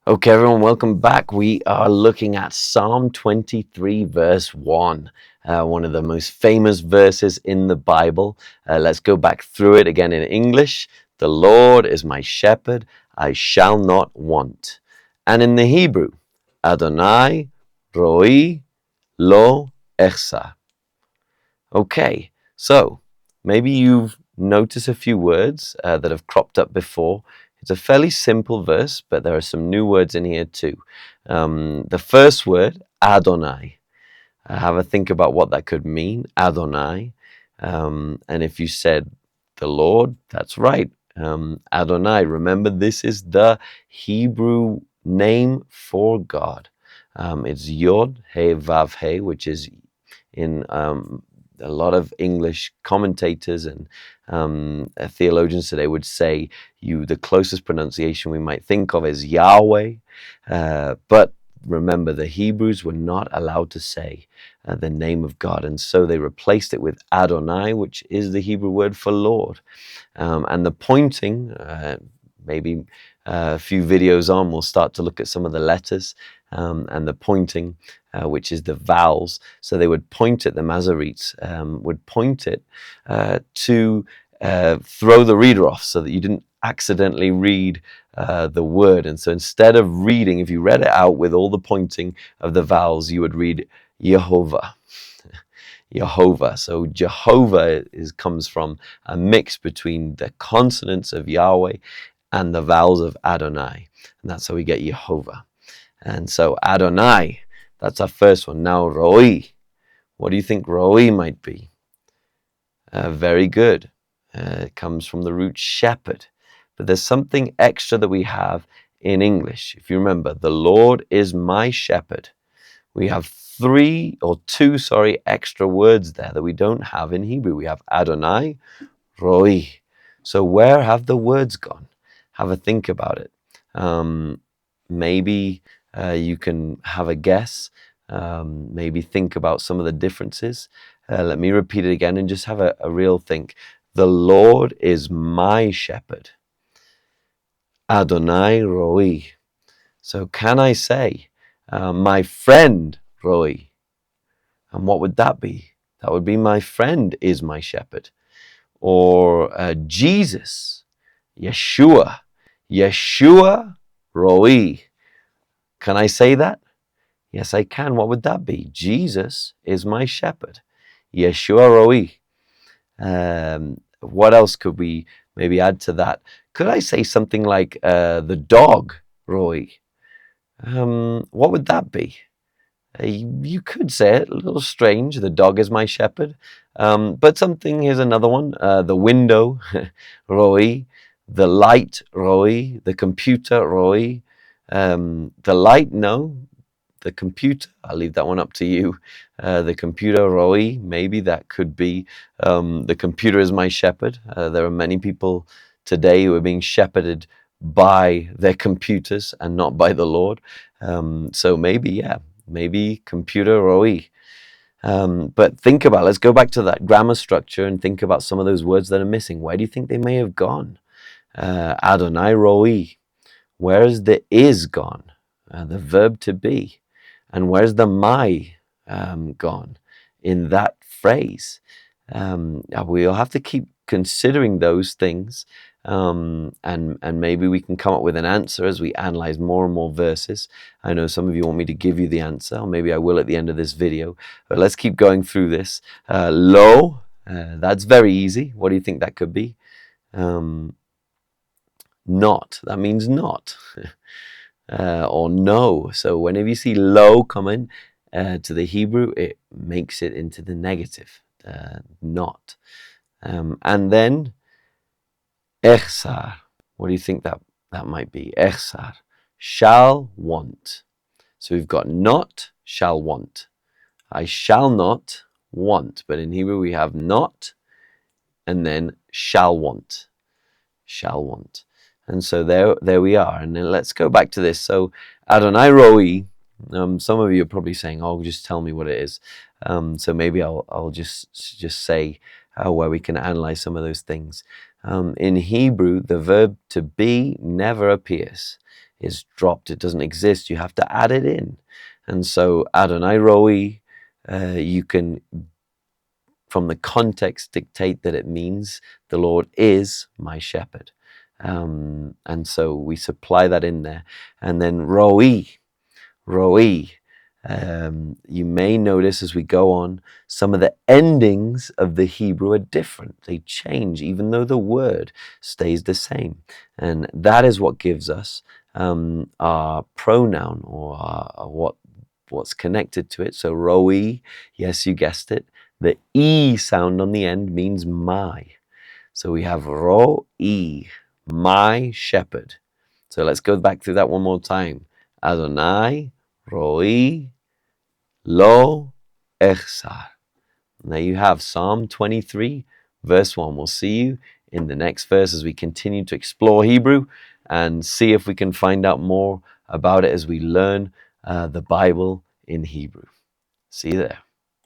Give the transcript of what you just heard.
Okay, everyone, welcome back. We are looking at Psalm 23, verse 1, one of the most famous verses in the Bible. Let's go back through it again in English. The Lord is my shepherd, I shall not want. And in the Hebrew, Adonai roi lo echsa. Okay, so maybe you've noticed a few words that have cropped up before. It's a fairly simple verse, but there are some new words in here too. The first word, Adonai. Have a think about what that could mean, Adonai. And if you said the Lord, that's right, Adonai. Remember, this is the Hebrew name for God. It's Yod, He, Vav, He, which is in a lot of English commentators and theologians today would say the closest pronunciation we might think of is Yahweh. But remember, the Hebrews were not allowed to say the name of God, and so they replaced it with Adonai, which is the Hebrew word for Lord. And the pointing, maybe a few videos on, we'll start to look at some of the letters and the pointing, which is the vowels. So they would point it, the Masoretes would point it to throw the reader off so that you didn't accidentally read the word. And so instead of reading, if you read it out with all the pointing of the vowels, you would read Yehovah. Jehovah. So Jehovah comes from a mix between the consonants of Yahweh and the vowels of Adonai. And that's how we get Jehovah. And so Adonai, that's our first one. Now Roi. What do you think Roi might be? Very good. It comes from the root shepherd. But there's something extra that we have in English. If you remember, the Lord is my shepherd. We have two extra words there that we don't have in Hebrew. We have Adonai, Roi. So where have the words gone? Have a think about it. Maybe you can have a guess. Maybe think about some of the differences. Let me repeat it again and just have a real think. The Lord is my shepherd. Adonai Roi. So can I say, my friend Roi? And what would that be? That would be my friend is my shepherd. Or Jesus, Yeshua, Yeshua Roi. Can I say that? Yes, I can. What would that be? Jesus is my shepherd. Yeshua Roi. What else could we maybe add to that? Could I say something like the dog Roi? What would that be? You could say it, a little strange. The dog is my shepherd. But here's another one. The window, Roi. The light, Roi. The computer, Roi. The light, no. The computer, I'll leave that one up to you. The computer, Roi. Maybe that could be the computer is my shepherd. There are many people today who are being shepherded by their computers and not by the Lord. So maybe computer Roi. But think about, let's go back to that grammar structure and think about some of those words that are missing. Where do you think they may have gone? Adonai Roi. Where's the is gone? The verb to be. And where's the my gone in that phrase? We'll have to keep considering those things. And maybe we can come up with an answer as we analyze more and more verses. I know some of you want me to give you the answer, or maybe I will at the end of this video. But let's keep going through this. Lo, that's very easy. What do you think that could be? Not. That means not. Or no. So whenever you see lo coming to the Hebrew, it makes it into the negative. Not. And then Echsar. What do you think that might be? Echsar. Shall want. So we've got not, shall want. I shall not want. But in Hebrew we have not and then shall want. Shall want. And so there we are. And then let's go back to this. So Adonai Roi. Some of you are probably saying, "Oh, just tell me what it is." So maybe I'll just say where we can analyze some of those things. In Hebrew, the verb to be never appears. is dropped. It doesn't exist. You have to add it in. And so Adonai Roi, you can, from the context, dictate that it means the Lord is my shepherd. And so we supply that in there. And then Roi, you may notice as we go on, some of the endings of the Hebrew are different. They change, even though the word stays the same. And that is what gives us our pronoun, or what's connected to it. So roi, yes, you guessed it. The E sound on the end means my. So we have roi, my shepherd. So let's go back through that one more time. Adonai, roi, lo, echsar. There you have Psalm 23, verse 1. We'll see you in the next verse as we continue to explore Hebrew and see if we can find out more about it as we learn the Bible in Hebrew. See you there.